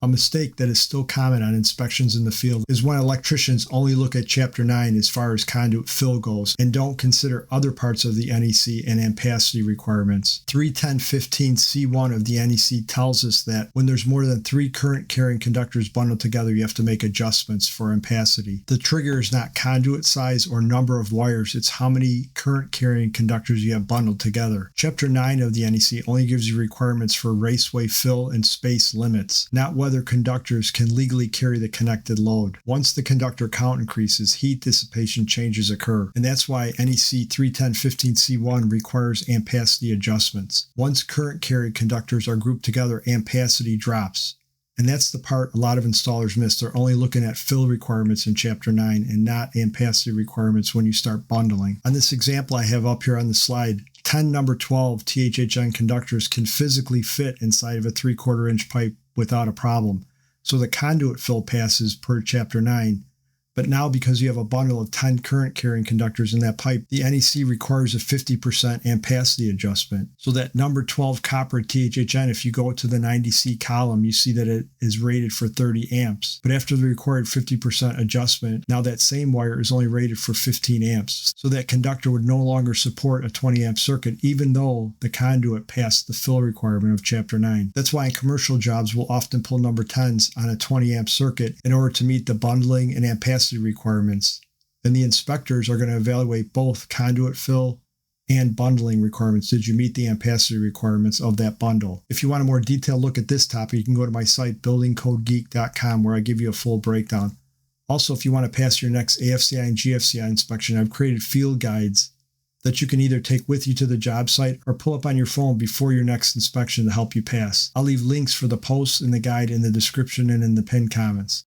mistake that is still common on inspections in the field is when electricians only look at Chapter 9 as far as conduit fill goes and don't consider other parts of the NEC and ampacity requirements. 310.15 of the NEC tells us that when there's more than 3 current carrying conductors bundled together, you have to make adjustments for ampacity. The trigger is not conduit size or number of wires, it's how many current carrying conductors you have bundled together. Chapter 9 of the NEC only gives you requirements for raceway fill and space limits, not whether conductors can legally carry the connected load. Once the conductor count increases, heat dissipation changes occur, and that's why NEC 310.15 requires ampacity adjustments. Once current carrying conductors are grouped together, ampacity drops. And that's the part a lot of installers miss. They're only looking at fill requirements in Chapter 9 and not ampacity requirements when you start bundling. On this example I have up here on the slide, 10 number 12 THHN conductors can physically fit inside of a 3/4 inch pipe without a problem. So the conduit fill passes per Chapter 9. But now because you have a bundle of 10 current carrying conductors in that pipe, the NEC requires a 50% ampacity adjustment. So that number 12 copper THHN, if you go to the 90C column, you see that it is rated for 30 amps. But after the required 50% adjustment, now that same wire is only rated for 15 amps. So that conductor would no longer support a 20 amp circuit, even though the conduit passed the fill requirement of Chapter 9. That's why in commercial jobs, we'll often pull number 10s on a 20 amp circuit in order to meet the bundling and ampacity requirements, and the inspectors are going to evaluate both conduit fill and bundling requirements. Did you meet the ampacity requirements of that bundle? If you want a more detailed look at this topic, you can go to my site buildingcodegeek.com, where I give you a full breakdown. Also, if you want to pass your next AFCI and GFCI inspection, I've created field guides that you can either take with you to the job site or pull up on your phone before your next inspection to help you pass. I'll leave links for the posts and the guide in the description and in the pinned comments.